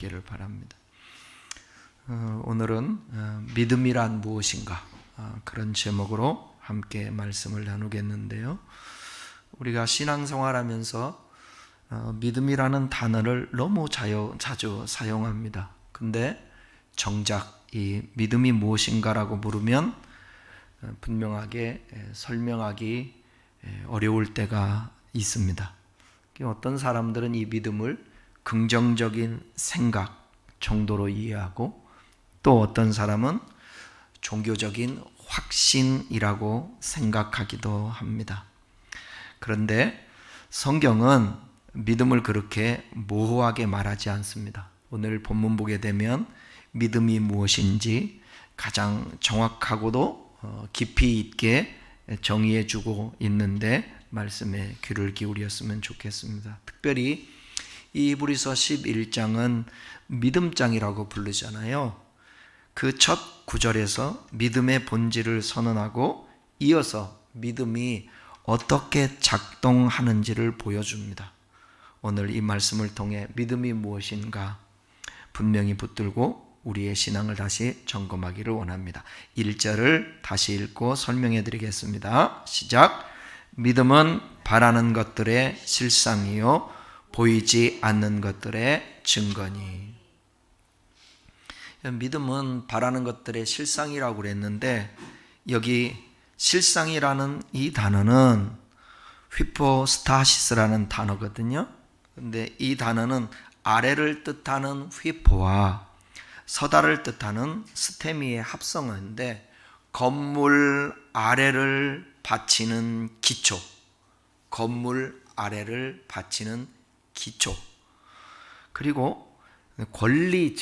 기를 바랍니다. 오늘은 믿음이란 무엇인가 그런 제목으로 함께 말씀을 나누겠는데요. 우리가 신앙생활하면서 믿음이라는 단어를 너무 자주 사용합니다. 근데 정작 이 믿음이 무엇인가라고 물으면 분명하게 설명하기 어려울 때가 있습니다. 어떤 사람들은 이 믿음을 긍정적인 생각 정도로 이해하고, 또 어떤 사람은 종교적인 확신이라고 생각하기도 합니다. 그런데 성경은 믿음을 그렇게 모호하게 말하지 않습니다. 오늘 본문 보게 되면 믿음이 무엇인지 가장 정확하고도 깊이 있게 정의해 주고 있는데 말씀에 귀를 기울였으면 좋겠습니다. 특별히 이 히브리서 11장은 믿음장이라고 부르잖아요. 그 첫 구절에서 믿음의 본질을 선언하고 이어서 믿음이 어떻게 작동하는지를 보여줍니다. 오늘 이 말씀을 통해 믿음이 무엇인가 분명히 붙들고 우리의 신앙을 다시 점검하기를 원합니다. 1절을 다시 읽고 설명해 드리겠습니다. 시작. 믿음은 바라는 것들의 실상이요 보이지 않는 것들의 증거니. 믿음은 바라는 것들의 실상이라고 그랬는데, 여기 실상이라는 이 단어는 휘포스타시스라는 단어거든요. 근데 이 단어는 아래를 뜻하는 휘포와 서다를 뜻하는 스테미의 합성어인데, 건물 아래를 받치는 기초, 건물 아래를 받치는 기초, 그리고 권리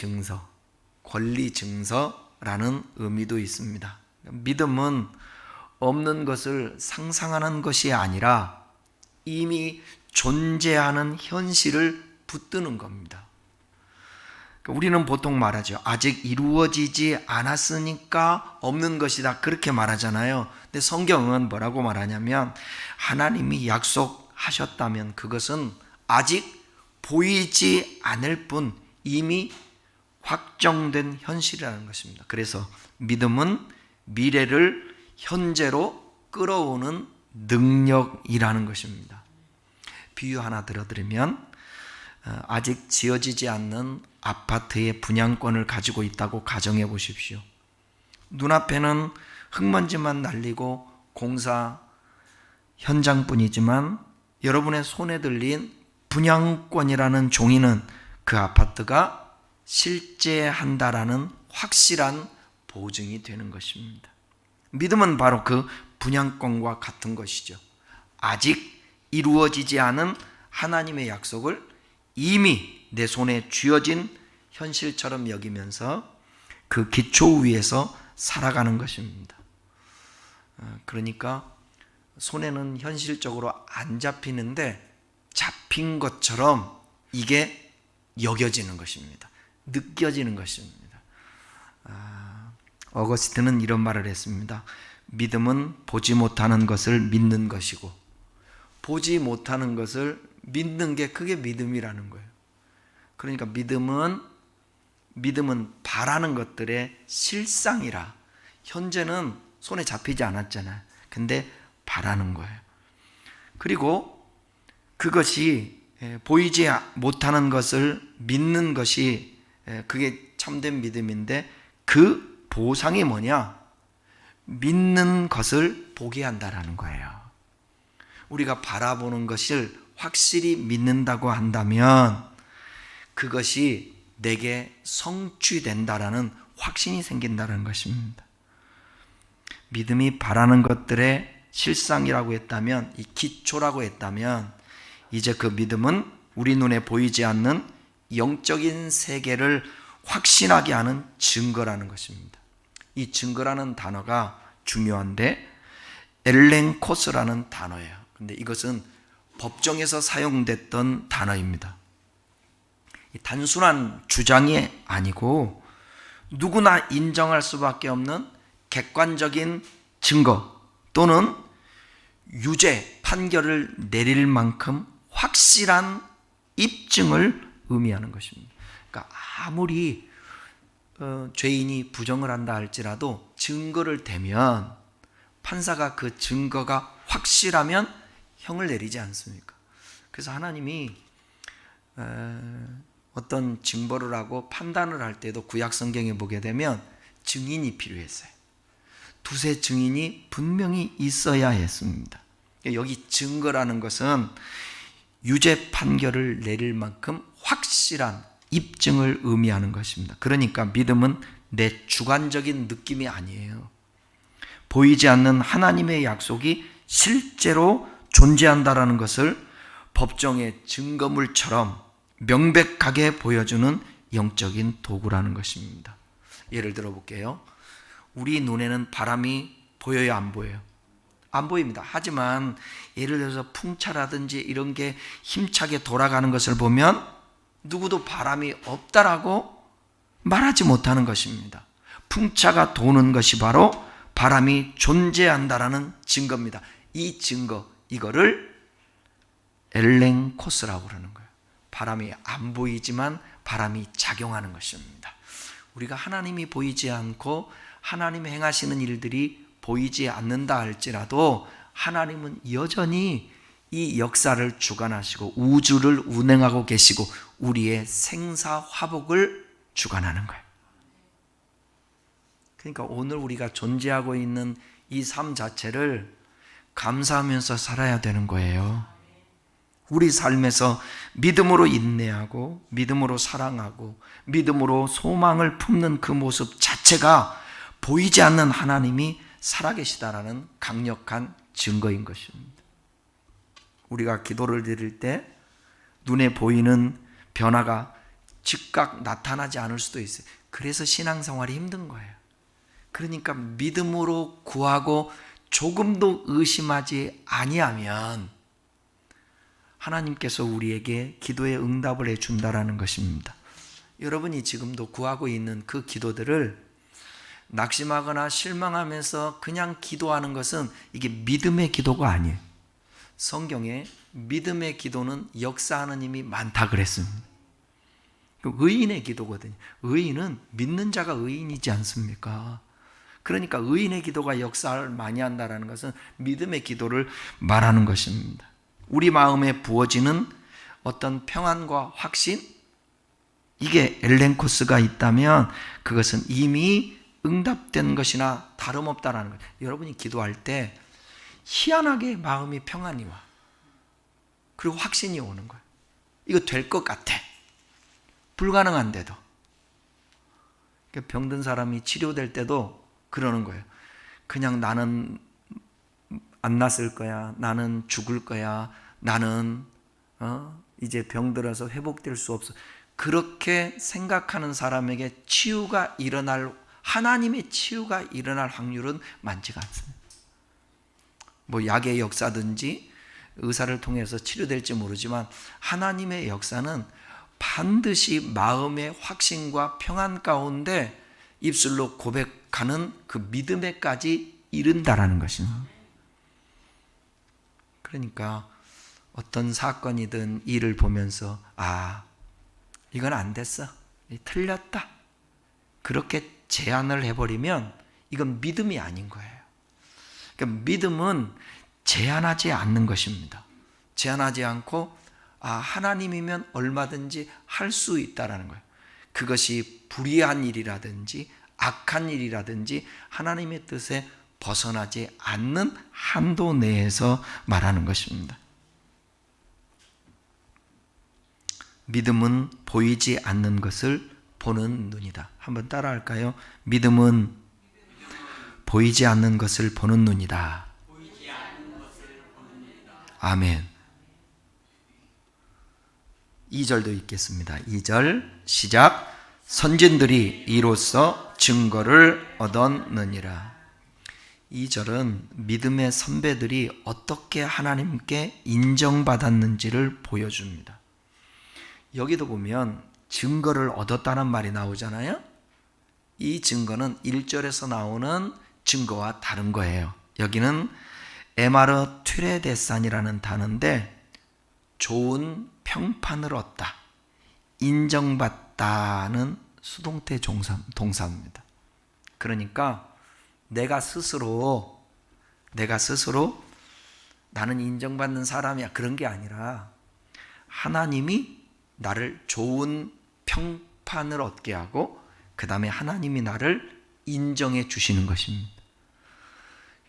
증서라는 의미도 있습니다. 믿음은 없는 것을 상상하는 것이 아니라 이미 존재하는 현실을 붙드는 겁니다. 우리는 보통 말하죠. 아직 이루어지지 않았으니까 없는 것이다, 그렇게 말하잖아요. 근데 성경은 뭐라고 말하냐면, 하나님이 약속하셨다면 그것은 아직 보이지 않을 뿐 이미 확정된 현실이라는 것입니다. 그래서 믿음은 미래를 현재로 끌어오는 능력이라는 것입니다. 비유 하나 들어드리면, 아직 지어지지 않는 아파트의 분양권을 가지고 있다고 가정해 보십시오. 눈앞에는 흙먼지만 날리고 공사 현장뿐이지만 여러분의 손에 들린 분양권이라는 종이는 그 아파트가 실제한다라는 확실한 보증이 되는 것입니다. 믿음은 바로 그 분양권과 같은 것이죠. 아직 이루어지지 않은 하나님의 약속을 이미 내 손에 쥐어진 현실처럼 여기면서 그 기초 위에서 살아가는 것입니다. 그러니까 손에는 현실적으로 안 잡히는데 잡힌 것처럼 이게 여겨지는 것입니다. 느껴지는 것입니다. 어거스틴은 이런 말을 했습니다. 믿음은 보지 못하는 것을 믿는 것이고, 보지 못하는 것을 믿는 게 그게 믿음이라는 거예요. 그러니까 믿음은 바라는 것들의 실상이라. 현재는 손에 잡히지 않았잖아요. 근데 바라는 거예요. 그리고 그것이 보이지 못하는 것을 믿는 것이 그게 참된 믿음인데, 그 보상이 뭐냐? 믿는 것을 보게 한다라는 거예요. 우리가 바라보는 것을 확실히 믿는다고 한다면 그것이 내게 성취된다라는 확신이 생긴다는 것입니다. 믿음이 바라는 것들의 실상이라고 했다면, 이 기초라고 했다면, 이제 그 믿음은 우리 눈에 보이지 않는 영적인 세계를 확신하게 하는 증거라는 것입니다. 이 증거라는 단어가 중요한데 엘렌코스라는 단어예요. 근데 이것은 법정에서 사용됐던 단어입니다. 단순한 주장이 아니고 누구나 인정할 수밖에 없는 객관적인 증거 또는 유죄 판결을 내릴 만큼 확실한 입증을 의미하는 것입니다. 그러니까 그러니까 아무리 죄인이 부정을 한다 할지라도 증거를 대면 판사가 그 증거가 확실하면 형을 내리지 않습니까? 그래서 하나님이 어떤 징벌을 하고 판단을 할 때도 구약 성경에 보게 되면 증인이 필요했어요. 두세 증인이 분명히 있어야 했습니다. 여기 증거라는 것은 유죄 판결을 내릴 만큼 확실한 입증을 의미하는 것입니다. 그러니까 믿음은 내 주관적인 느낌이 아니에요. 보이지 않는 하나님의 약속이 실제로 존재한다라는 것을 법정의 증거물처럼 명백하게 보여주는 영적인 도구라는 것입니다. 예를 들어 볼게요. 우리 눈에는 바람이 보여요, 안 보여요? 안 보입니다. 하지만 예를 들어서 풍차라든지 이런 게 힘차게 돌아가는 것을 보면 누구도 바람이 없다라고 말하지 못하는 것입니다. 풍차가 도는 것이 바로 바람이 존재한다라는 증거입니다. 이 증거, 이거를 엘렌코스라고 그러는 거예요. 바람이 안 보이지만 바람이 작용하는 것입니다. 우리가 하나님이 보이지 않고 하나님이 행하시는 일들이 보이지 않는다 할지라도 하나님은 여전히 이 역사를 주관하시고 우주를 운행하고 계시고 우리의 생사화복을 주관하는 거예요. 그러니까 오늘 우리가 존재하고 있는 이 삶 자체를 감사하면서 살아야 되는 거예요. 우리 삶에서 믿음으로 인내하고 믿음으로 사랑하고 믿음으로 소망을 품는 그 모습 자체가 보이지 않는 하나님이 살아계시다라는 강력한 증거인 것입니다. 우리가 기도를 드릴 때 눈에 보이는 변화가 즉각 나타나지 않을 수도 있어요. 그래서 신앙생활이 힘든 거예요. 그러니까 믿음으로 구하고 조금도 의심하지 아니하면 하나님께서 우리에게 기도의 응답을 해준다라는 것입니다. 여러분이 지금도 구하고 있는 그 기도들을 낙심하거나 실망하면서 그냥 기도하는 것은 이게 믿음의 기도가 아니에요. 성경에 믿음의 기도는 역사하는 힘이 많다 그랬습니다. 의인의 기도거든요. 의인은 믿는 자가 의인이지 않습니까? 그러니까 의인의 기도가 역사를 많이 한다는 것은 믿음의 기도를 말하는 것입니다. 우리 마음에 부어지는 어떤 평안과 확신, 이게 엘렌코스가 있다면 그것은 이미 응답된 것이나 다름없다라는 거예요. 여러분이 기도할 때 희한하게 마음이 평안이 와. 그리고 확신이 오는 거예요. 이거 될 것 같아. 불가능한데도. 병든 사람이 치료될 때도 그러는 거예요. 그냥 나는 안 낫을 거야. 나는 죽을 거야. 나는 이제 병들어서 회복될 수 없어. 그렇게 생각하는 사람에게 치유가 일어날, 하나님의 치유가 일어날 확률은 많지가 않습니다. 뭐 약의 역사든지 의사를 통해서 치료될지 모르지만 하나님의 역사는 반드시 마음의 확신과 평안 가운데 입술로 고백하는 그 믿음에까지 이른다라는 것입니다. 그러니까 어떤 사건이든 일을 보면서 이건 안 됐어. 틀렸다. 그렇게 제안을 해버리면 이건 믿음이 아닌 거예요. 그러니까 믿음은 제한하지 않는 것입니다. 제한하지 않고 하나님이면 얼마든지 할 수 있다라는 거예요. 그것이 불의한 일이라든지 악한 일이라든지 하나님의 뜻에 벗어나지 않는 한도 내에서 말하는 것입니다. 믿음은 보이지 않는 것을 보는 눈이다. 한번 따라할까요? 믿음은 보이지 않는 것을 보는 눈이다. 아멘. 2절도 읽겠습니다. 2절 시작. 선진들이 이로써 증거를 얻었느니라. 2절은 믿음의 선배들이 어떻게 하나님께 인정받았는지를 보여줍니다. 여기도 보면 증거를 얻었다는 말이 나오잖아요. 이 증거는 1절에서 나오는 증거와 다른 거예요. 여기는 에마르 튀레데산이라는 단어인데 좋은 평판을 얻다, 인정받다, 받다는 수동태 동사입니다. 그러니까 내가 스스로 나는 인정받는 사람이야 그런 게 아니라 하나님이 나를 좋은 평판을 얻게 하고 그 다음에 하나님이 나를 인정해 주시는 것입니다.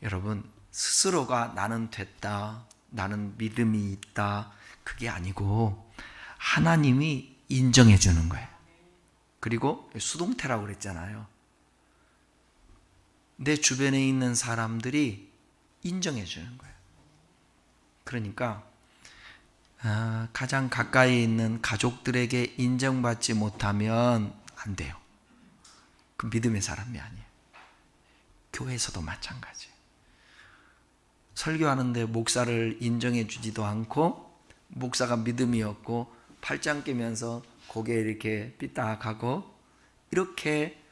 여러분, 스스로가 나는 됐다, 나는 믿음이 있다, 그게 아니고 하나님이 인정해 주는 거예요. 그리고 수동태라고 그랬잖아요. 내 주변에 있는 사람들이 인정해 주는 거예요. 그러니까 가장 가까이 있는 가족들에게 인정받지 못하면 안 돼요. 그 믿음의 사람이 아니에요. 교회에서도 마찬가지예요. 설교하는데 목사를 인정해 주지도 않고 목사가 믿음이 없고 팔짱 끼면서 고개 이렇게 삐딱하고 이렇게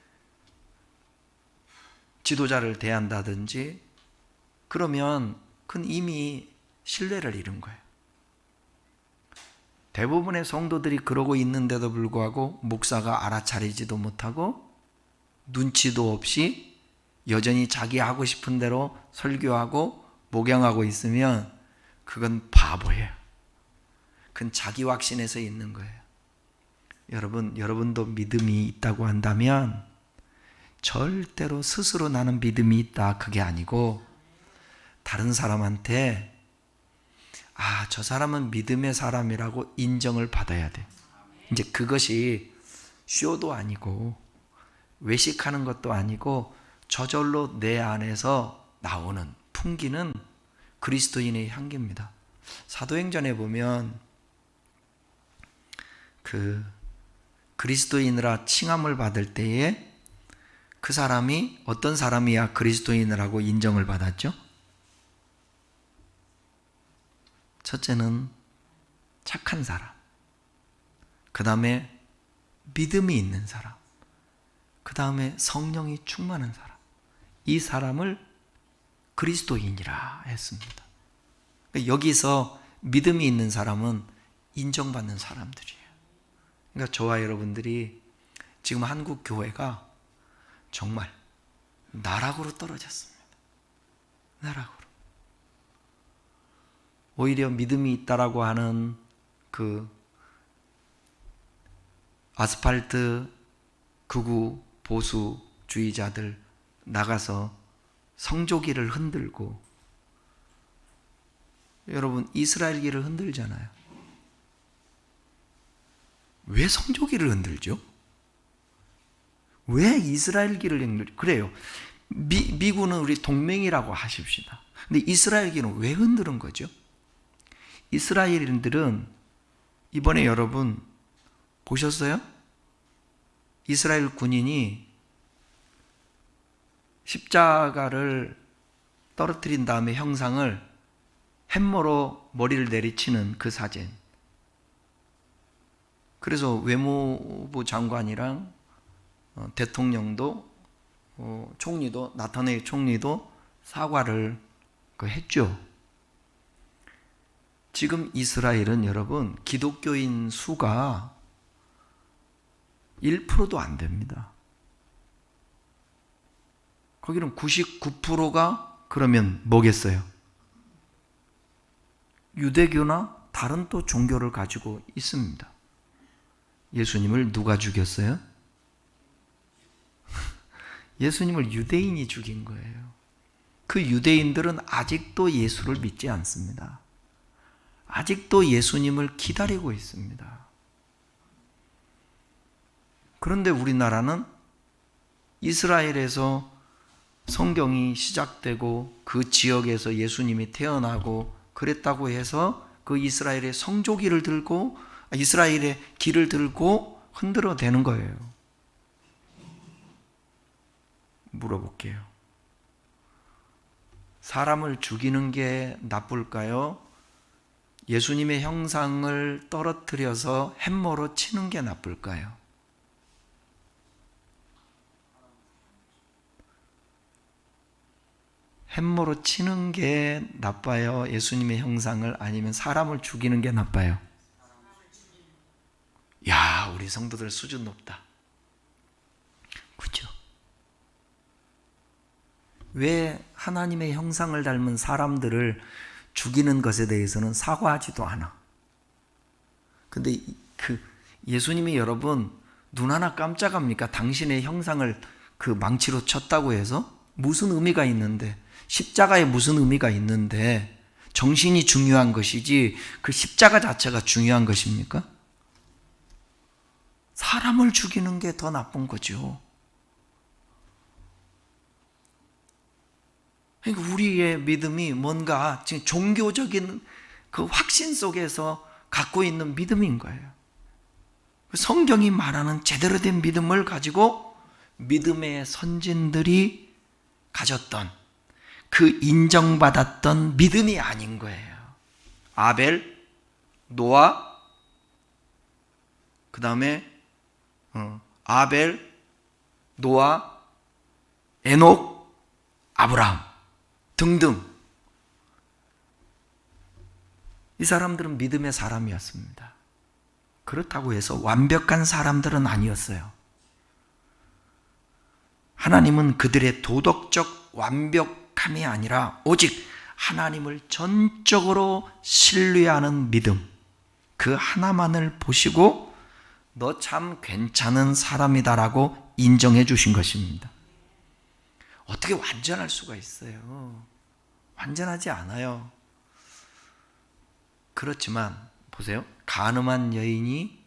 지도자를 대한다든지 그러면 그건 이미 신뢰를 잃은 거예요. 대부분의 성도들이 그러고 있는데도 불구하고 목사가 알아차리지도 못하고 눈치도 없이 여전히 자기 하고 싶은 대로 설교하고 목양하고 있으면 그건 바보예요. 그건 자기 확신에서 있는 거예요. 여러분도 믿음이 있다고 한다면 절대로 스스로 나는 믿음이 있다 그게 아니고 다른 사람한테 저 사람은 믿음의 사람이라고 인정을 받아야 돼. 이제 그것이 쇼도 아니고 외식하는 것도 아니고 저절로 내 안에서 나오는 풍기는 그리스도인의 향기입니다. 사도행전에 보면 그 그리스도인이라 칭함을 받을 때에 그 사람이 어떤 사람이야 그리스도인이라고 인정을 받았죠? 첫째는 착한 사람, 그 다음에 믿음이 있는 사람, 그 다음에 성령이 충만한 사람, 이 사람을 그리스도인이라 했습니다. 여기서 믿음이 있는 사람은 인정받는 사람들이에요. 그러니까 저와 여러분들이 지금 한국 교회가 정말 나락으로 떨어졌습니다. 나락으로. 오히려 믿음이 있다라고 하는 그 아스팔트 극우 보수주의자들 나가서 성조기를 흔들고, 여러분 이스라엘기를 흔들잖아요. 왜 성조기를 흔들죠? 왜 이스라엘기를 흔들죠? 그래요. 미군은 우리 동맹이라고 하십시다. 근데 이스라엘기는 왜 흔드는 거죠? 이스라엘인들은 이번에 여러분 보셨어요? 이스라엘 군인이 십자가를 떨어뜨린 다음에 형상을 햄머로 머리를 내리치는 그 사진. 그래서 외무부 장관이랑 대통령도 총리도 나타네이 총리도 사과를 했죠. 지금 이스라엘은 여러분 기독교인 수가 1%도 안 됩니다. 거기는 99%가 그러면 뭐겠어요? 유대교나 다른 또 종교를 가지고 있습니다. 예수님을 누가 죽였어요? 예수님을 유대인이 죽인 거예요. 그 유대인들은 아직도 예수를 믿지 않습니다. 아직도 예수님을 기다리고 있습니다. 그런데 우리나라는 이스라엘에서 성경이 시작되고 그 지역에서 예수님이 태어나고 그랬다고 해서 그 이스라엘의 성조기를 들고 이스라엘의 길을 들고 흔들어 대는 거예요. 물어볼게요. 사람을 죽이는 게 나쁠까요? 예수님의 형상을 떨어뜨려서 햄머로 치는 게 나쁠까요? 햄머로 치는 게 나빠요? 예수님의 형상을? 아니면 사람을 죽이는 게 나빠요? 야, 우리 우리 성도들 수준 높다. 그렇죠? 왜 하나님의 형상을 닮은 사람들을 죽이는 것에 대해서는 사과하지도 않아? 근데 예수님이 여러분 눈 하나 깜짝합니까? 당신의 형상을 그 망치로 쳤다고 해서 무슨 의미가 있는데, 십자가에 무슨 의미가 있는데 정신이 중요한 것이지 그 십자가 자체가 중요한 것입니까? 사람을 죽이는 게 더 나쁜 거죠. 그러니까 우리의 믿음이 뭔가 지금 종교적인 그 확신 속에서 갖고 있는 믿음인 거예요. 성경이 말하는 제대로 된 믿음을 가지고 믿음의 선진들이 가졌던 그 인정받았던 믿음이 아닌 거예요. 아벨, 노아, 그 다음에 아벨, 노아, 에녹, 아브라함 등등. 이 사람들은 믿음의 사람이었습니다. 그렇다고 해서 완벽한 사람들은 아니었어요. 하나님은 그들의 도덕적 완벽함이 아니라 오직 하나님을 전적으로 신뢰하는 믿음, 그 하나만을 보시고 너 참 괜찮은 사람이다라고 인정해 주신 것입니다. 어떻게 완전할 수가 있어요? 완전하지 않아요. 그렇지만 보세요. 간음한 여인이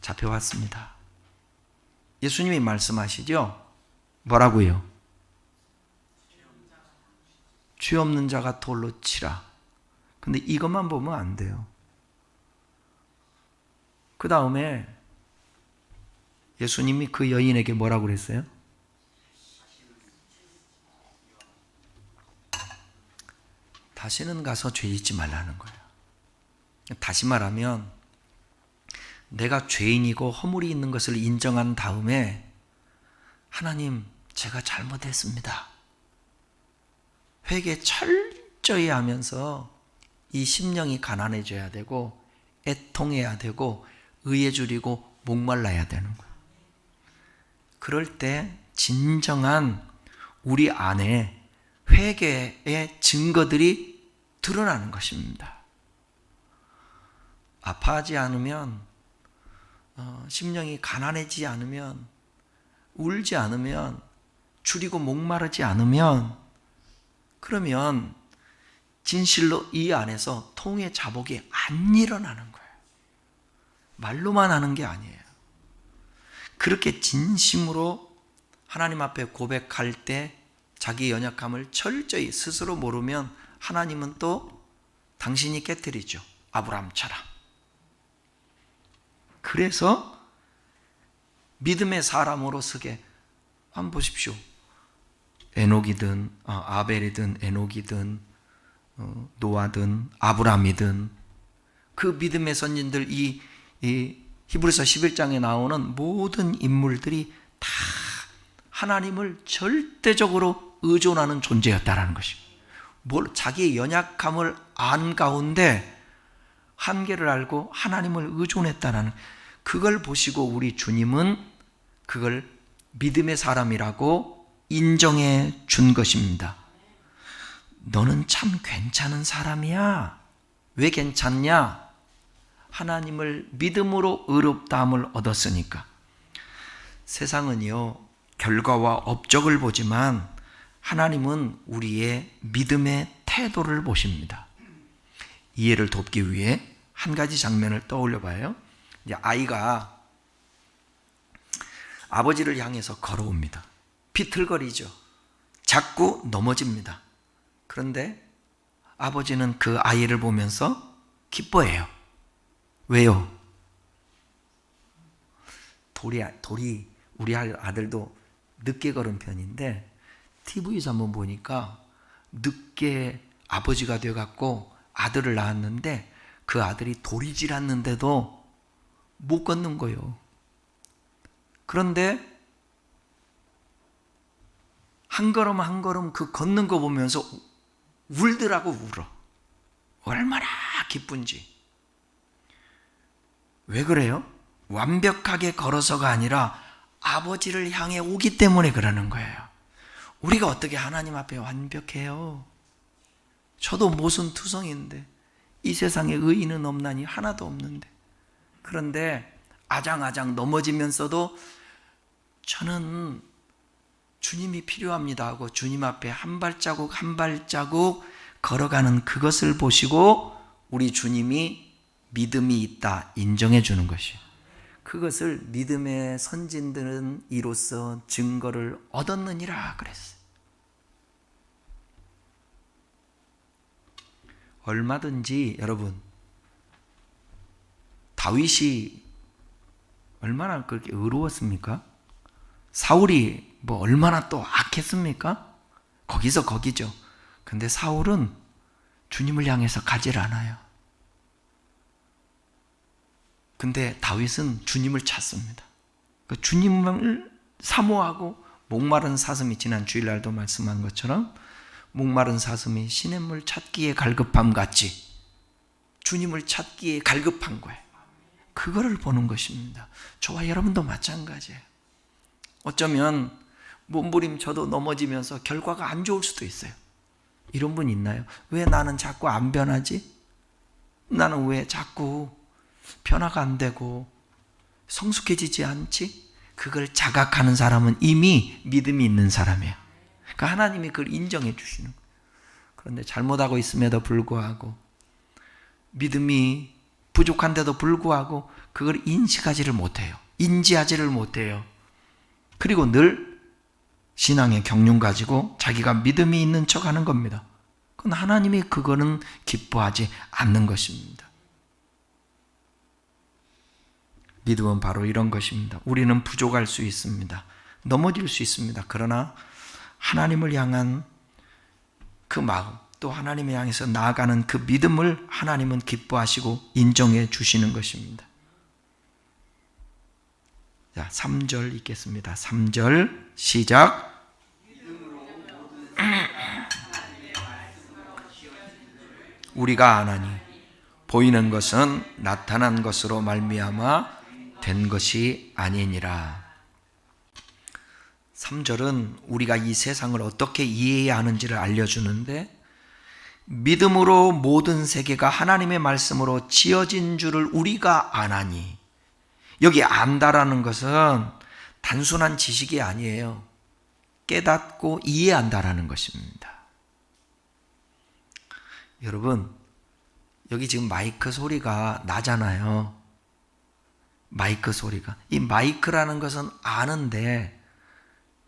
잡혀왔습니다. 예수님이 말씀하시죠? 뭐라고요? 죄 없는 자가 돌로 치라. 근데 이것만 보면 안 돼요. 그 다음에 예수님이 그 여인에게 뭐라고 그랬어요? 다시는 가서 죄 짓지 말라는 거예요. 다시 말하면 내가 죄인이고 허물이 있는 것을 인정한 다음에 하나님, 제가 잘못했습니다. 회개 철저히 하면서 이 심령이 가난해져야 되고 애통해야 되고 의에 줄이고 목말라야 되는 거예요. 그럴 때 진정한 우리 안에 회개의 증거들이 드러나는 것입니다. 아파하지 않으면, 심령이 가난해지지 않으면, 울지 않으면, 줄이고 목마르지 않으면, 그러면 진실로 이 안에서 통의 자복이 안 일어나는 거예요. 말로만 하는 게 아니에요. 그렇게 진심으로 하나님 앞에 고백할 때 자기 연약함을 철저히 스스로 모르면 하나님은 또 당신이 깨뜨리죠. 아브라함처럼. 그래서 믿음의 사람으로 서게 한번 보십시오. 에녹이든 아벨이든 에녹이든 노아든 아브라함이든 그 믿음의 선진들, 이 히브리서 11장에 나오는 모든 인물들이 다 하나님을 절대적으로 의존하는 존재였다라는 것입니다. 자기의 연약함을 안 가운데 한계를 알고 하나님을 의존했다라는, 그걸 보시고 우리 주님은 그걸 믿음의 사람이라고 인정해 준 것입니다. 너는 참 괜찮은 사람이야. 왜 괜찮냐? 하나님을 믿음으로 의롭다함을 얻었으니까. 세상은요, 결과와 업적을 보지만 하나님은 우리의 믿음의 태도를 보십니다. 이해를 돕기 위해 한 가지 장면을 떠올려 봐요. 이제 아이가 아버지를 향해서 걸어옵니다. 비틀거리죠. 자꾸 넘어집니다. 그런데 아버지는 그 아이를 보면서 기뻐해요. 왜요? 돌이 우리 아들도 늦게 걸은 편인데 TV에서 한번 보니까 늦게 아버지가 돼갖고 아들을 낳았는데 그 아들이 돌이 질았는데도 못 걷는 거예요. 그런데 한 걸음 한 걸음 그 걷는 거 보면서 울더라고. 울어. 얼마나 기쁜지. 왜 그래요? 완벽하게 걸어서가 아니라 아버지를 향해 오기 때문에 그러는 거예요. 우리가 어떻게 하나님 앞에 완벽해요? 저도 모순투성인데 이 세상에 의인은 없나니 하나도 없는데, 그런데 아장아장 넘어지면서도 저는 주님이 필요합니다 하고 주님 앞에 한 발자국 한 발자국 걸어가는 그것을 보시고 우리 주님이 믿음이 있다 인정해 주는 것이에요. 그것을 믿음의 선진들은 이로써 증거를 얻었느니라 그랬어요. 얼마든지 여러분, 다윗이 얼마나 그렇게 의로웠습니까? 사울이 뭐 얼마나 또 악했습니까? 거기서 거기죠. 근데 사울은 주님을 향해서 가질 않아요. 근데 다윗은 주님을 찾습니다. 주님을 사모하고 목마른 사슴이, 지난 주일날도 말씀한 것처럼 목마른 사슴이 시냇물 찾기에 갈급함 같이 주님을 찾기에 갈급한 거예요. 그거를 보는 것입니다. 저와 여러분도 마찬가지예요. 어쩌면 몸부림쳐도 넘어지면서 결과가 안 좋을 수도 있어요. 이런 분 있나요? 왜 나는 자꾸 안 변하지? 나는 왜 자꾸 변화가 안 되고 성숙해지지 않지? 그걸 자각하는 사람은 이미 믿음이 있는 사람이에요. 그러니까 하나님이 그걸 인정해 주시는 거예요. 그런데 잘못하고 있음에도 불구하고, 믿음이 부족한데도 불구하고 그걸 인식하지를 못해요. 인지하지를 못해요. 그리고 늘 신앙의 경륜 가지고 자기가 믿음이 있는 척 하는 겁니다. 그건 하나님이 그거는 기뻐하지 않는 것입니다. 믿음은 바로 이런 것입니다. 우리는 부족할 수 있습니다. 넘어질 수 있습니다. 그러나 하나님을 향한 그 마음, 또 하나님을 향해서 나아가는 그 믿음을 하나님은 기뻐하시고 인정해 주시는 것입니다. 자, 3절 읽겠습니다. 3절 시작. 우리가 아나니 보이는 것은 나타난 것으로 말미암아 된 것이 아니니라. 3절은 우리가 이 세상을 어떻게 이해해야 하는지를 알려주는데, 믿음으로 모든 세계가 하나님의 말씀으로 지어진 줄을 우리가 아나니, 여기 안다라는 것은 단순한 지식이 아니에요. 깨닫고 이해한다라는 것입니다. 여러분, 여기 지금 마이크 소리가 나잖아요. 마이크 소리가. 이 마이크라는 것은 아는데,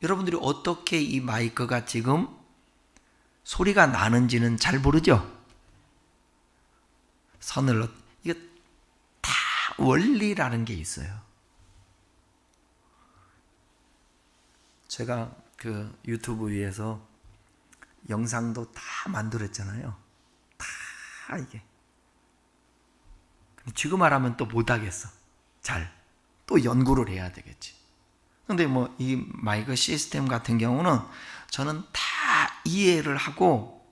여러분들이 어떻게 이 마이크가 지금 소리가 나는지는 잘 모르죠? 이게 다 원리라는 게 있어요. 제가 그 유튜브 위에서 영상도 다 만들었잖아요. 다 이게. 지금 말하면 또 못하겠어. 또 연구를 해야 되겠지. 근데 뭐 이 마이크 시스템 같은 경우는 저는 다 이해를 하고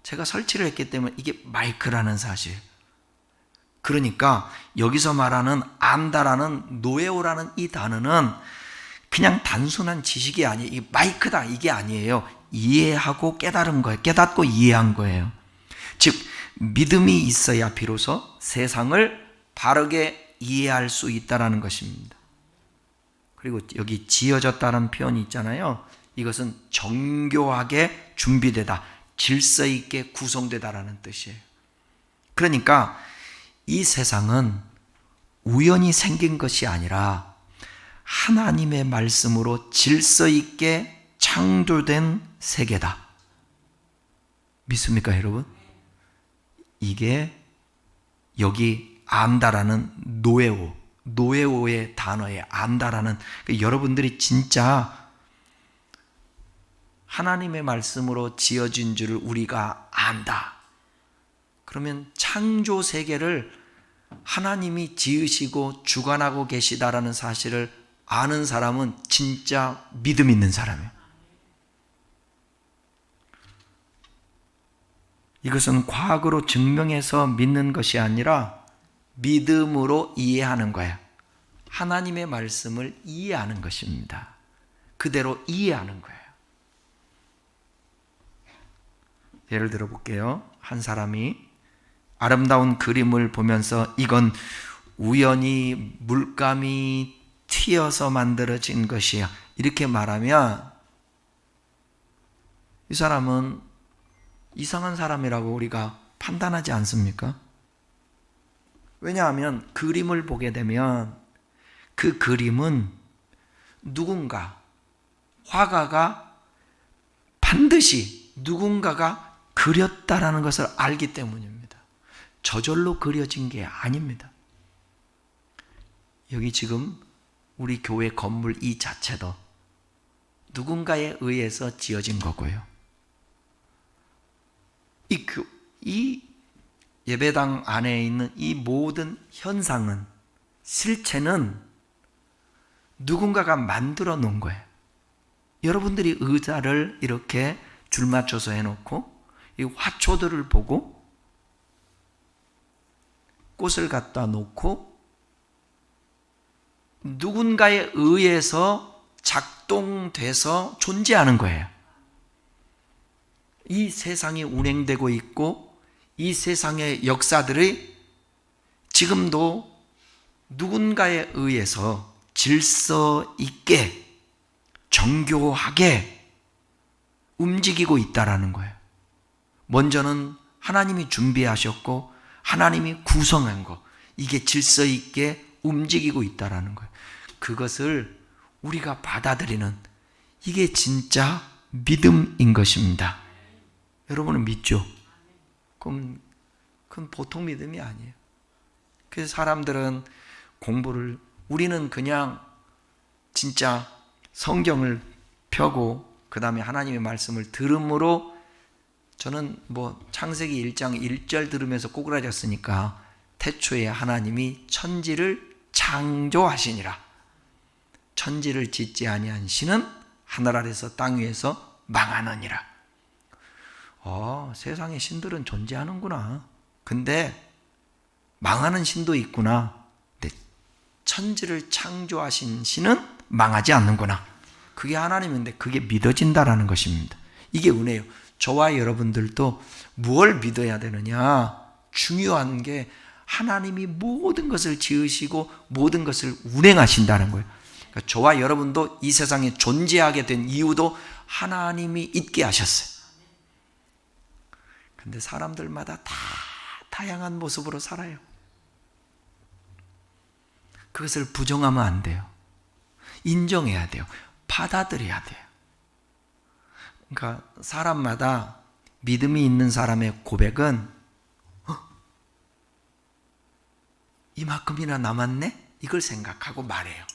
제가 설치를 했기 때문에 이게 마이크라는 사실. 그러니까 여기서 말하는 안다라는 노에오라는 이 단어는 그냥 단순한 지식이 아니에요. 이 마이크다 이게 아니에요. 이해하고 깨달은 거예요. 깨닫고 이해한 거예요. 즉 믿음이 있어야 비로소 세상을 바르게 이해할 수 있다라는 것입니다. 그리고 여기 지어졌다는 표현이 있잖아요. 이것은 정교하게 준비되다, 질서 있게 구성되다라는 뜻이에요. 그러니까 이 세상은 우연히 생긴 것이 아니라 하나님의 말씀으로 질서 있게 창조된 세계다. 믿습니까, 여러분? 이게 여기 안다라는 노에오의 단어에 안다라는, 여러분들이 진짜 하나님의 말씀으로 지어진 줄을 우리가 안다. 그러면 창조 세계를 하나님이 지으시고 주관하고 계시다라는 사실을 아는 사람은 진짜 믿음 있는 사람이에요. 이것은 과학으로 증명해서 믿는 것이 아니라 믿음으로 이해하는 거예요. 하나님의 말씀을 이해하는 것입니다. 그대로 이해하는 거예요. 예를 들어 볼게요. 한 사람이 아름다운 그림을 보면서 이건 우연히 물감이 튀어서 만들어진 것이야, 이렇게 말하면 이 사람은 이상한 사람이라고 우리가 판단하지 않습니까? 왜냐하면 그림을 보게 되면 그 그림은 누군가, 화가가 반드시 누군가가 그렸다라는 것을 알기 때문입니다. 저절로 그려진 게 아닙니다. 여기 지금 우리 교회 건물 이 자체도 누군가에 의해서 지어진 거고요. 이 예배당 안에 있는 이 모든 현상은, 실체는 누군가가 만들어 놓은 거예요. 여러분들이 의자를 이렇게 줄 맞춰서 해놓고 이 화초들을 보고 꽃을 갖다 놓고 누군가에 의해서 작동돼서 존재하는 거예요. 이 세상이 운행되고 있고 이 세상의 역사들이 지금도 누군가에 의해서 질서 있게 정교하게 움직이고 있다라는 거예요. 먼저는 하나님이 준비하셨고 하나님이 구성한 거, 이게 질서 있게 움직이고 있다라는 거예요. 그것을 우리가 받아들이는, 이게 진짜 믿음인 것입니다. 여러분은 믿죠? 그건 보통 믿음이 아니에요. 그래서 사람들은 공부를, 우리는 그냥 진짜 성경을 펴고 그 다음에 하나님의 말씀을 들음으로, 저는 창세기 1장 1절 들으면서 꼬그라졌으니까 태초에 하나님이 천지를 창조하시니라. 천지를 짓지 아니한 신은 하늘 아래서 땅 위에서 망하느니라. 세상에 신들은 존재하는구나. 근데 망하는 신도 있구나. 근데 천지를 창조하신 신은 망하지 않는구나. 그게 하나님인데 그게 믿어진다라는 것입니다. 이게 은혜예요. 저와 여러분들도 무엇을 믿어야 되느냐? 중요한 게 하나님이 모든 것을 지으시고 모든 것을 운행하신다는 거예요. 그러니까 저와 여러분도 이 세상에 존재하게 된 이유도 하나님이 있게 하셨어요. 근데 사람들마다 다 다양한 모습으로 살아요. 그것을 부정하면 안 돼요. 인정해야 돼요. 받아들여야 돼요. 그러니까 사람마다 믿음이 있는 사람의 고백은 이만큼이나 남았네? 이걸 생각하고 말해요.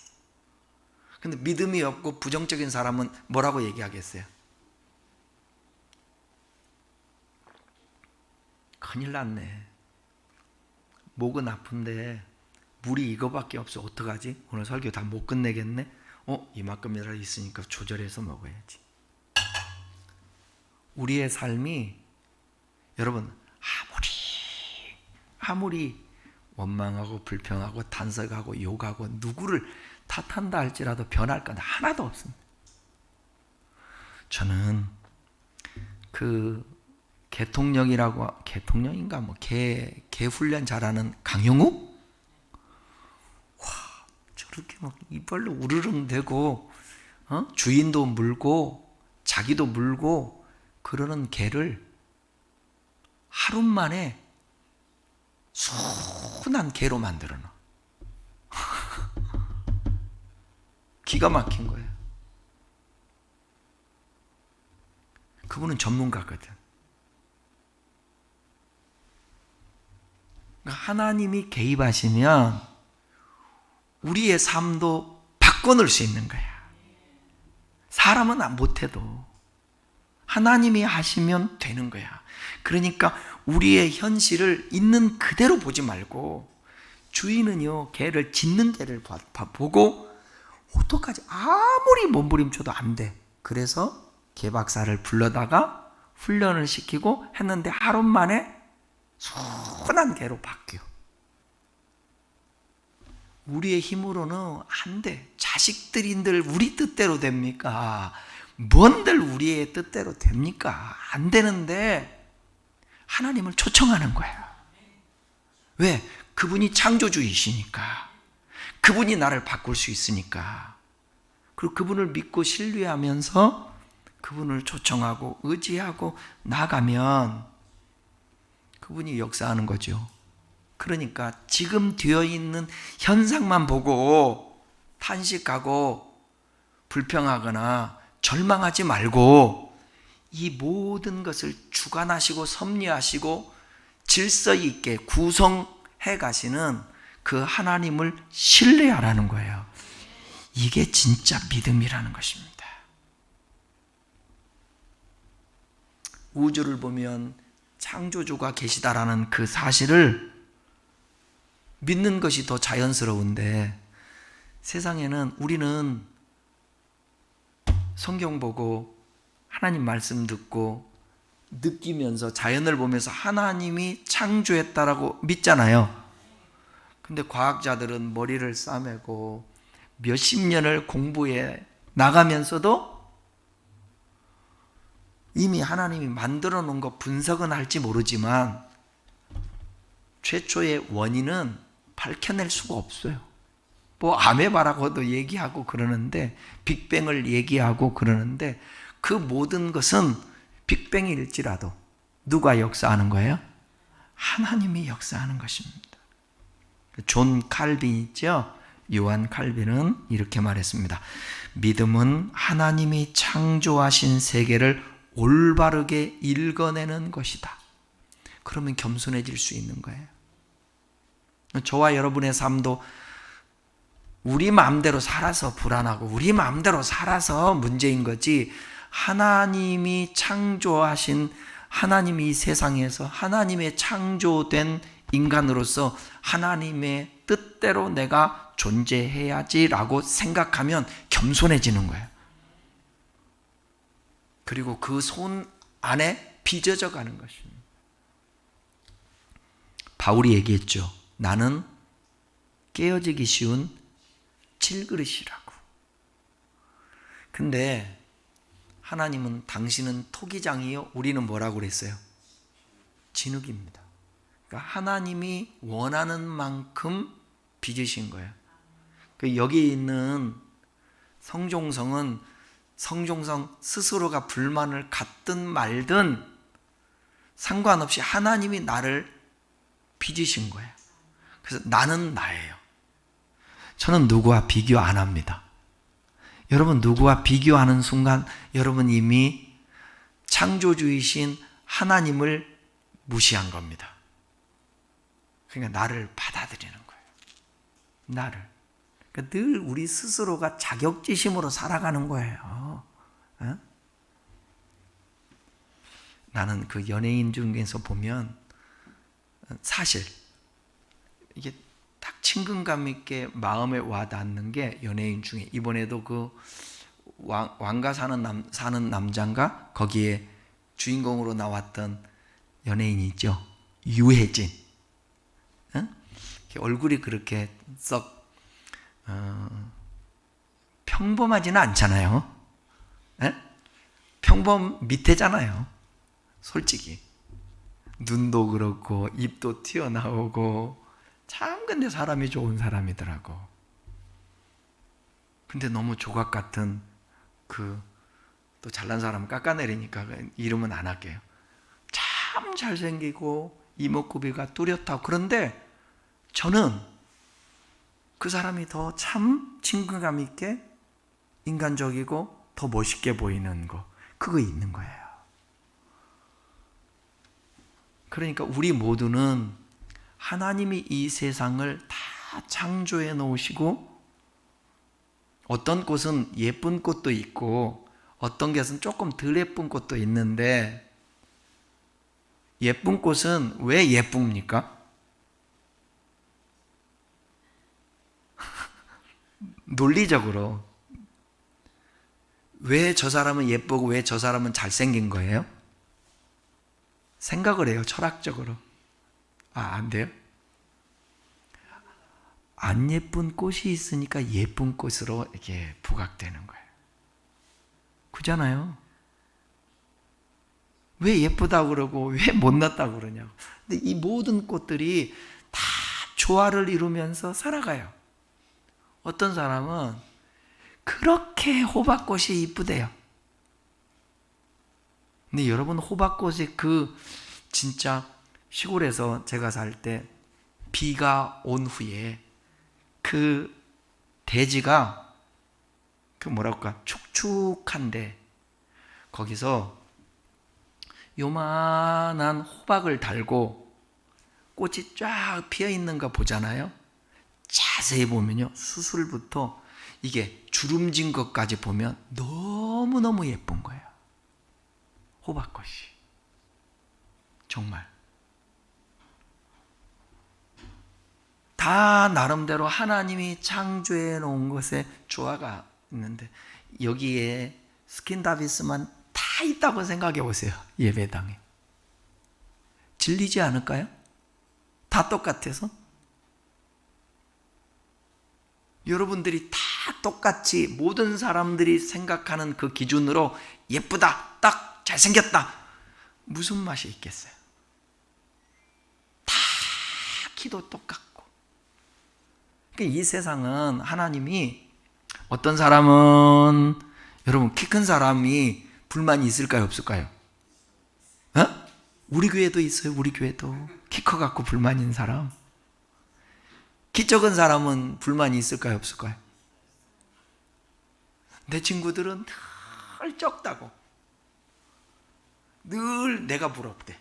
근데 믿음이 없고 부정적인 사람은 뭐라고 얘기하겠어요? 큰일 났네. 목은 아픈데 물이 이거밖에 없어. 어떡하지? 오늘 설교 다 못 끝내겠네? 이만큼이라도 있으니까 조절해서 먹어야지. 우리의 삶이, 여러분, 아무리 원망하고 불평하고 단속하고 욕하고 누구를 탓한다 할지라도 변할 건 하나도 없습니다. 저는 개통령인가 개 훈련 잘하는 강영욱? 저렇게 막 이빨로 우르릉 대고 주인도 물고 자기도 물고 그러는 개를 하루 만에 순한 개로 만들어 놔. 기가 막힌 거예요. 그분은 전문가거든. 하나님이 개입하시면 우리의 삶도 바꿔놓을 수 있는 거야. 사람은 못해도 하나님이 하시면 되는 거야. 그러니까 우리의 현실을 있는 그대로 보지 말고, 주인은요, 개를 짖는 개를 보고 어떡하지? 아무리 몸부림쳐도 안 돼. 그래서 개 박사를 불러다가 훈련을 시키고 했는데 하루 만에 순한 개로 바뀌어. 우리의 힘으로는 안 돼. 자식들인들 우리 뜻대로 됩니까? 뭔들 우리의 뜻대로 됩니까? 안 되는데 하나님을 초청하는 거예요. 왜? 그분이 창조주이시니까. 그분이 나를 바꿀 수 있으니까. 그리고 그분을 믿고 신뢰하면서 그분을 초청하고 의지하고 나가면 그분이 역사하는 거죠. 그러니까 지금 되어 있는 현상만 보고 탄식하고 불평하거나 절망하지 말고 이 모든 것을 주관하시고 섭리하시고 질서 있게 구성해 가시는 그 하나님을 신뢰하라는 거예요. 이게 진짜 믿음이라는 것입니다. 우주를 보면 창조주가 계시다라는 그 사실을 믿는 것이 더 자연스러운데 세상에는 우리는 성경 보고 하나님 말씀 듣고 느끼면서 자연을 보면서 하나님이 창조했다라고 믿잖아요. 근데 과학자들은 머리를 싸매고 몇십 년을 공부해 나가면서도 이미 하나님이 만들어 놓은 거 분석은 할지 모르지만 최초의 원인은 밝혀낼 수가 없어요. 뭐 아메바라고도 얘기하고 그러는데 빅뱅을 얘기하고 그러는데 그 모든 것은 빅뱅일지라도 누가 역사하는 거예요? 하나님이 역사하는 것입니다. 존 칼빈 있죠? 요한 칼빈은 이렇게 말했습니다. 믿음은 하나님이 창조하신 세계를 올바르게 읽어내는 것이다. 그러면 겸손해질 수 있는 거예요. 저와 여러분의 삶도 우리 마음대로 살아서 불안하고 우리 마음대로 살아서 문제인 거지, 하나님이 창조하신, 하나님이 이 세상에서 하나님의 창조된 인간으로서 하나님의 뜻대로 내가 존재해야지라고 생각하면 겸손해지는 거예요. 그리고 그 손 안에 빚어져 가는 것입니다. 바울이 얘기했죠. 나는 깨어지기 쉬운 질그릇이라고. 근데 하나님은 당신은 토기장이요, 우리는 뭐라고 그랬어요? 진흙입니다. 그러니까 하나님이 원하는 만큼 빚으신 거예요. 여기 있는 성종성은 성종성 스스로가 불만을 갖든 말든 상관없이 하나님이 나를 빚으신 거예요. 그래서 나는 나예요. 저는 누구와 비교 안 합니다. 여러분 누구와 비교하는 순간 여러분 이미 창조주이신 하나님을 무시한 겁니다. 그러니까 나를 받아들이는 거예요. 나를. 그러니까 늘 우리 스스로가 자격지심으로 살아가는 거예요. 어? 나는 그 연예인 중에서 보면 사실 이게 딱 친근감 있게 마음에 와 닿는 게 연예인 중에 이번에도 그 왕가 사는 남자인가 거기에 주인공으로 나왔던 연예인이 있죠. 유해진. 어? 얼굴이 그렇게 썩 평범하지는 않잖아요. 에? 평범 밑에잖아요. 솔직히 눈도 그렇고 입도 튀어나오고 참 근데 사람이 좋은 사람이더라고. 근데 너무 조각 같은 그 또 잘난 사람은 깎아내리니까 이름은 안 할게요. 참 잘생기고 이목구비가 뚜렷하고 그런데 저는 그 사람이 더 참 친근감 있게 인간적이고 더 멋있게 보이는 거, 그거 있는 거예요. 그러니까 우리 모두는 하나님이 이 세상을 다 창조해 놓으시고 어떤 꽃은 예쁜 꽃도 있고 어떤 것은 조금 덜 예쁜 꽃도 있는데 예쁜 꽃은 왜 예쁩니까? 논리적으로 왜 저 사람은 예쁘고 왜 저 사람은 잘생긴 거예요? 생각을 해요. 철학적으로. 안 돼요? 안 예쁜 꽃이 있으니까 예쁜 꽃으로 이렇게 부각되는 거예요. 그잖아요. 왜 예쁘다고 그러고 왜 못났다고 그러냐고. 근데 이 모든 꽃들이 다 조화를 이루면서 살아가요. 어떤 사람은 그렇게 호박꽃이 이쁘대요. 근데 여러분, 호박꽃이 진짜 시골에서 제가 살 때 비가 온 후에 그 대지가 뭐랄까 축축한데 거기서 요만한 호박을 달고 꽃이 쫙 피어 있는 거 보잖아요. 자세히 보면요, 수술부터 이게 주름진 것까지 보면 너무너무 예쁜 거예요. 호박꽃이 정말 다 나름대로 하나님이 창조해 놓은 것에 조화가 있는데 여기에 스킨다비스만 다 있다고 생각해 보세요. 예배당에 질리지 않을까요? 다 똑같아서 여러분들이 다 똑같이 모든 사람들이 생각하는 그 기준으로 예쁘다, 딱 잘생겼다, 무슨 맛이 있겠어요? 다 키도 똑같고. 그러니까 이 세상은 하나님이 어떤 사람은 여러분 키 큰 사람이 불만이 있을까요, 없을까요? 어? 우리 교회도 있어요. 우리 교회도 키 커갖고 불만 있는 사람. 키 적은 사람은 불만이 있을까요, 없을까요? 내 친구들은 늘 적다고 늘 내가 부럽대.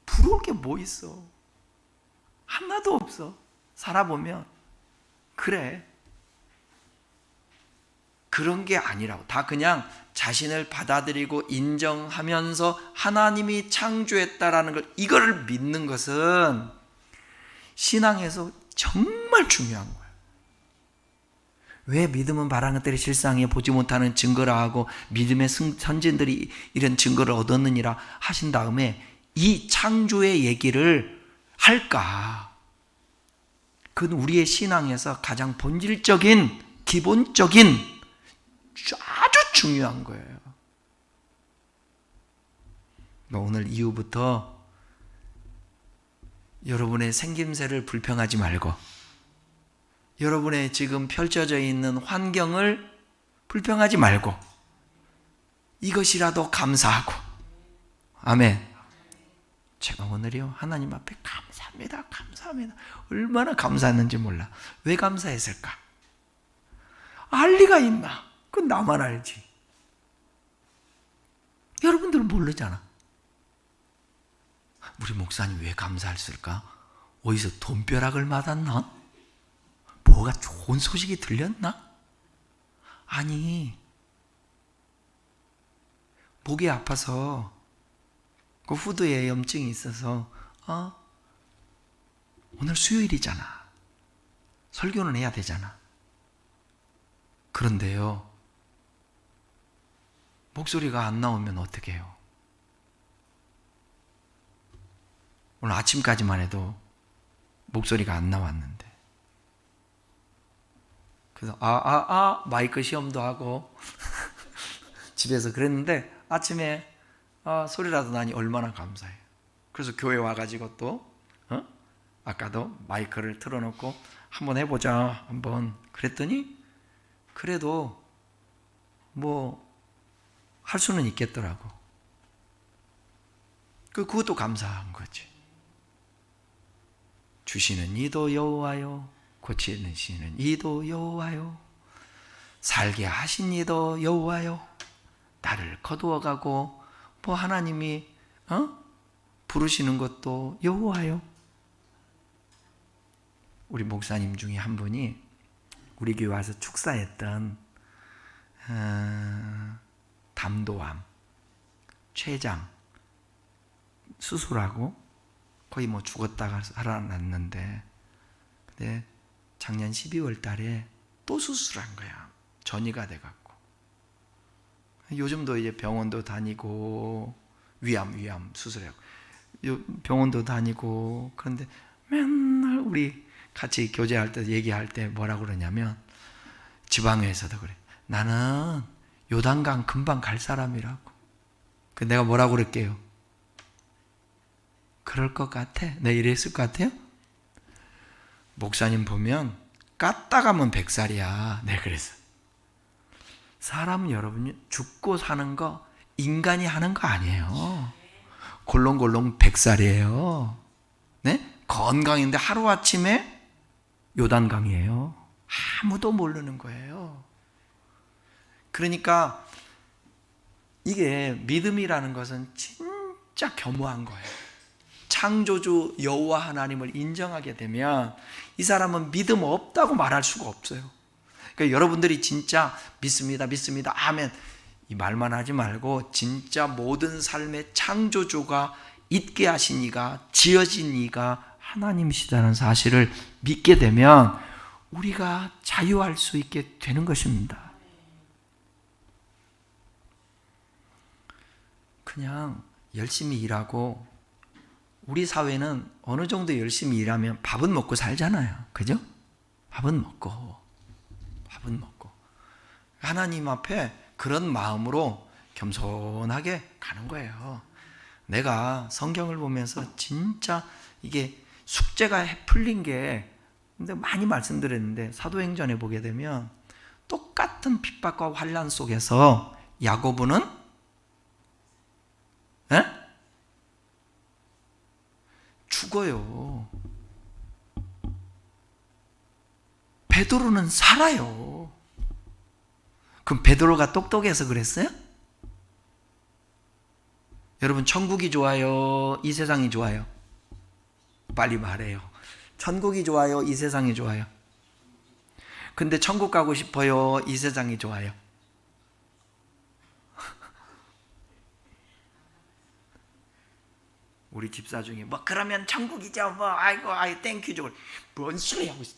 부러울 게 뭐 있어? 하나도 없어. 살아보면 그래. 그런 게 아니라고. 다 그냥 자신을 받아들이고 인정하면서 하나님이 창조했다라는 걸, 이거를 믿는 것은 신앙에서 정말 중요한 거예요. 왜 믿음은 바라는 것들이 실상에 보지 못하는 증거라 하고 믿음의 선진들이 이런 증거를 얻었느니라 하신 다음에 이 창조의 얘기를 할까? 그건 우리의 신앙에서 가장 본질적인, 기본적인, 아주 중요한 거예요. 오늘 이후부터 여러분의 생김새를 불평하지 말고 여러분의 지금 펼쳐져 있는 환경을 불평하지 말고 이것이라도 감사하고. 아멘. 제가 오늘이요 하나님 앞에 감사합니다. 감사합니다. 얼마나 감사했는지 몰라. 왜 감사했을까? 알 리가 있나? 그건 나만 알지. 여러분들은 모르잖아. 우리 목사님 왜 감사했을까? 어디서 돈벼락을 맞았나? 뭐가 좋은 소식이 들렸나? 아니, 목이 아파서 그 후두에 염증이 있어서 오늘 수요일이잖아. 설교는 해야 되잖아. 그런데요, 목소리가 안 나오면 어떻게 해요? 오늘 아침까지만 해도 목소리가 안 나왔는데. 그래서 마이크 시험도 하고 집에서 그랬는데 아침에 소리라도 나니 얼마나 감사해요. 그래서 교회 와가지고 또 아까도 마이크를 틀어놓고 한번 해보자 한번 그랬더니 그래도 뭐 할 수는 있겠더라고. 그것도 감사한 거지. 주시는 이도 여호와요, 고치는 시는 이도 여호와요, 살게 하신 이도 여호와요, 나를 거두어가고 뭐 하나님이 부르시는 것도 여호와요. 우리 목사님 중에 한 분이 우리 교회 와서 축사했던 담도암, 췌장 수술하고 거의 뭐 죽었다가 살아났는데, 근데 작년 12월 달에 또 수술한 거야. 전이가 돼갖고. 요즘도 이제 병원도 다니고 위암 수술하고 병원도 다니고. 그런데 맨날 우리 같이 교제할 때 얘기할 때 뭐라고 그러냐면 지방회에서도 그래. 나는 요단강 금방 갈 사람이라고. 그 내가 뭐라고 그럴게요? 그럴 것 같아. 내가 이랬을 것 같아요? 목사님 보면 깠다 가면 100살이야. 네, 그래서 사람 여러분 죽고 사는 거 인간이 하는 거 아니에요. 골롱골롱 100살이에요. 네? 건강인데 하루아침에 요단강이에요. 아무도 모르는 거예요. 그러니까 이게 믿음이라는 것은 진짜 겸허한 거예요. 창조주 여호와 하나님을 인정하게 되면 이 사람은 믿음 없다고 말할 수가 없어요. 그러니까 여러분들이 진짜 믿습니다, 믿습니다, 아멘 이 말만 하지 말고 진짜 모든 삶의 창조주가 있게 하신 이가 지어진 이가 하나님이시다는 사실을 믿게 되면 우리가 자유할 수 있게 되는 것입니다. 그냥 열심히 일하고, 우리 사회는 어느 정도 열심히 일하면 밥은 먹고 살잖아요. 그죠? 밥은 먹고. 하나님 앞에 그런 마음으로 겸손하게 가는 거예요. 내가 성경을 보면서 진짜 이게 숙제가 풀린 게, 근데 많이 말씀드렸는데 사도행전에 보게 되면 똑같은 핍박과 환난 속에서 야고보는 죽어요. 베드로는 살아요. 그럼 베드로가 똑똑해서 그랬어요? 여러분, 천국이 좋아요? 이 세상이 좋아요? 빨리 말해요. 천국이 좋아요? 이 세상이 좋아요? 근데 천국 가고 싶어요? 이 세상이 좋아요? 우리 집사 중에 뭐 그러면 천국이죠, 뭐 아이고 땡큐죠, 뭔 소리 하고 있어.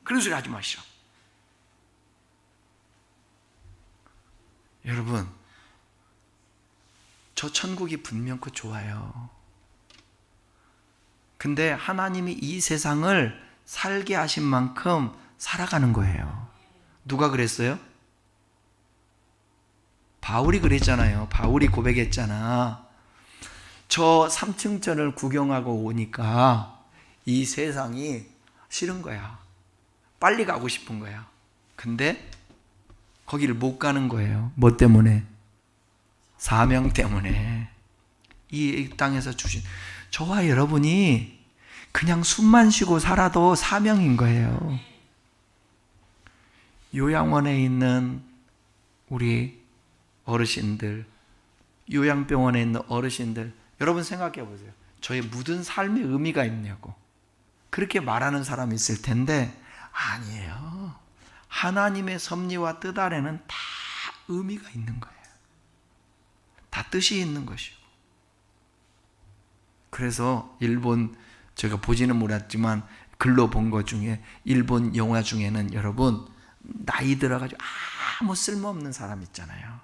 그런 소리 하지 마시오. 여러분, 저 천국이 분명히 좋아요. 근데 하나님이 이 세상을 살게 하신 만큼 살아가는 거예요. 누가 그랬어요? 바울이 그랬잖아요. 바울이 고백했잖아. 저 3층 전을 구경하고 오니까 이 세상이 싫은 거야. 빨리 가고 싶은 거야. 근데 거기를 못 가는 거예요. 뭐 때문에? 사명 때문에. 이 땅에서 주신, 저와 여러분이 그냥 숨만 쉬고 살아도 사명인 거예요. 요양원에 있는 우리 어르신들, 요양병원에 있는 어르신들, 여러분 생각해 보세요. 저의 모든 삶의 의미가 있냐고 그렇게 말하는 사람이 있을 텐데, 아니에요. 하나님의 섭리와 뜻 아래는 다 의미가 있는 거예요. 다 뜻이 있는 것이고. 그래서 일본, 제가 보지는 못했지만 글로 본 것 중에 일본 영화 중에는 여러분 나이 들어가지고 아무 쓸모없는 사람 있잖아요.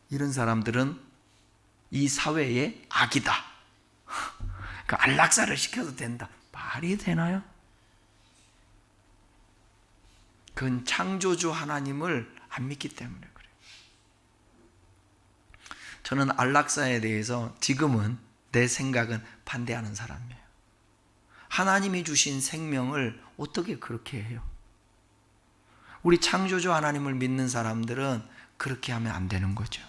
이런 사람들은 이 사회의 악이다. 그 안락사를 시켜도 된다. 말이 되나요? 그건 창조주 하나님을 안 믿기 때문에 그래요. 저는 안락사에 대해서 지금은 내 생각은 반대하는 사람이에요. 하나님이 주신 생명을 어떻게 그렇게 해요? 우리 창조주 하나님을 믿는 사람들은 그렇게 하면 안 되는 거죠.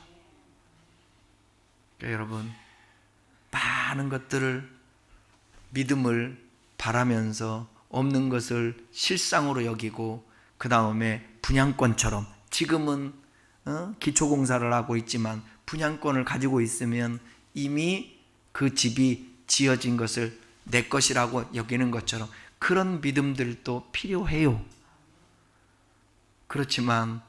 그러니까 여러분, 많은 것들을, 믿음을 바라면서 없는 것을 실상으로 여기고, 그 다음에 분양권처럼, 지금은 기초공사를 하고 있지만 분양권을 가지고 있으면 이미 그 집이 지어진 것을 내 것이라고 여기는 것처럼 그런 믿음들도 필요해요. 그렇지만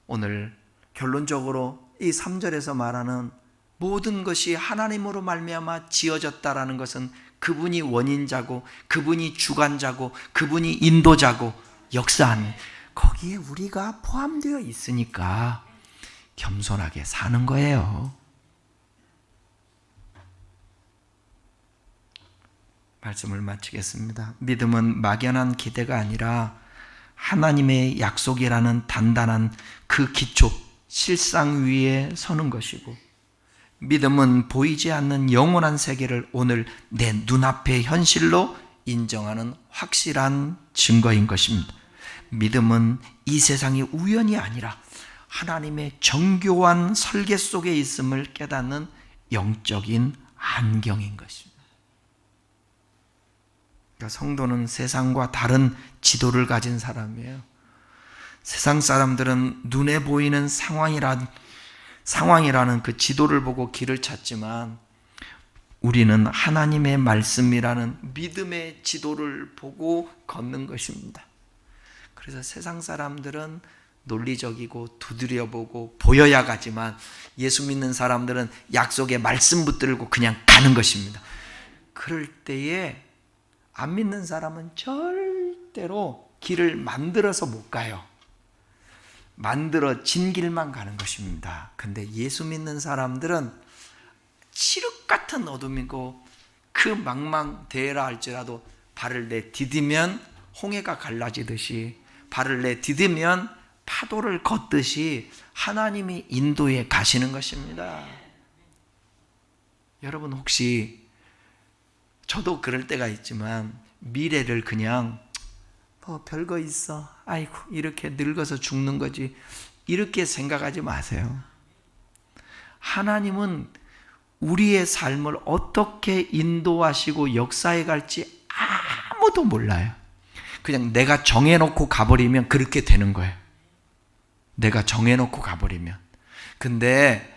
오늘 결론적으로 이 3절에서 말하는 모든 것이 하나님으로 말미암아 지어졌다라는 것은 그분이 원인자고, 그분이 주관자고, 그분이 인도자고 역사하는, 거기에 우리가 포함되어 있으니까 겸손하게 사는 거예요. 말씀을 마치겠습니다. 믿음은 막연한 기대가 아니라 하나님의 약속이라는 단단한 그 기초, 실상 위에 서는 것이고, 믿음은 보이지 않는 영원한 세계를 오늘 내 눈앞의 현실로 인정하는 확실한 증거인 것입니다. 믿음은 이 세상이 우연이 아니라 하나님의 정교한 설계 속에 있음을 깨닫는 영적인 안경인 것입니다. 그러니까 성도는 세상과 다른 지도를 가진 사람이에요. 세상 사람들은 눈에 보이는 상황이라는 그 지도를 보고 길을 찾지만 우리는 하나님의 말씀이라는 믿음의 지도를 보고 걷는 것입니다. 그래서 세상 사람들은 논리적이고 두드려보고 보여야 가지만 예수 믿는 사람들은 약속의 말씀 붙들고 그냥 가는 것입니다. 그럴 때에 안 믿는 사람은 절대로 길을 만들어서 못 가요. 만들어진 길만 가는 것입니다. 근데 예수 믿는 사람들은 칠흑 같은 어둠이고 그 망망대해라 할지라도 발을 내디디면 홍해가 갈라지듯이, 발을 내디디면 파도를 걷듯이 하나님이 인도해 가시는 것입니다. 여러분, 혹시 저도 그럴 때가 있지만 미래를 그냥 별거 있어, 아이고 이렇게 늙어서 죽는 거지, 이렇게 생각하지 마세요. 하나님은 우리의 삶을 어떻게 인도하시고 역사해 갈지 아무도 몰라요. 그냥 내가 정해놓고 가버리면 그렇게 되는 거예요. 내가 정해놓고 가버리면. 근데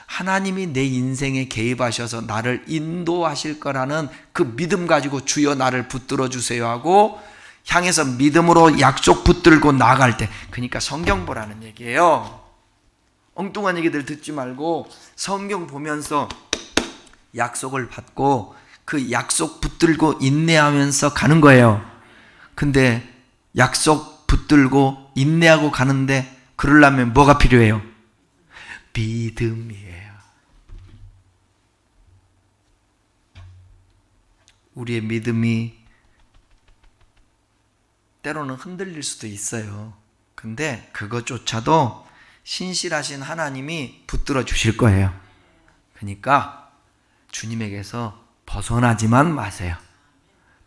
하나님이 내 인생에 개입하셔서 나를 인도하실 거라는 그 믿음 가지고 주여 나를 붙들어 주세요 하고 향해서 믿음으로 약속 붙들고 나아갈 때, 그러니까 성경 보라는 얘기예요. 엉뚱한 얘기들 듣지 말고 성경 보면서 약속을 받고 그 약속 붙들고 인내하면서 가는 거예요. 근데 약속 붙들고 인내하고 가는데 그러려면 뭐가 필요해요? 믿음이에요. 우리의 믿음이 때로는 흔들릴 수도 있어요. 근데 그것조차도 신실하신 하나님이 붙들어 주실 거예요. 그러니까 주님에게서 벗어나지만 마세요.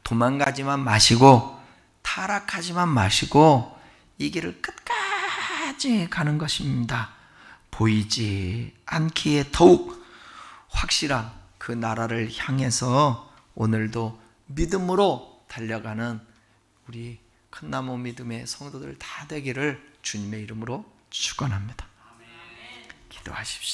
도망가지만 마시고 타락하지만 마시고 이 길을 끝까지 가는 것입니다. 보이지 않기에 더욱 확실한 그 나라를 향해서 오늘도 믿음으로 달려가는 우리 큰나무 믿음의 성도들 다 되기를 주님의 이름으로 축원합니다. 기도하십시다.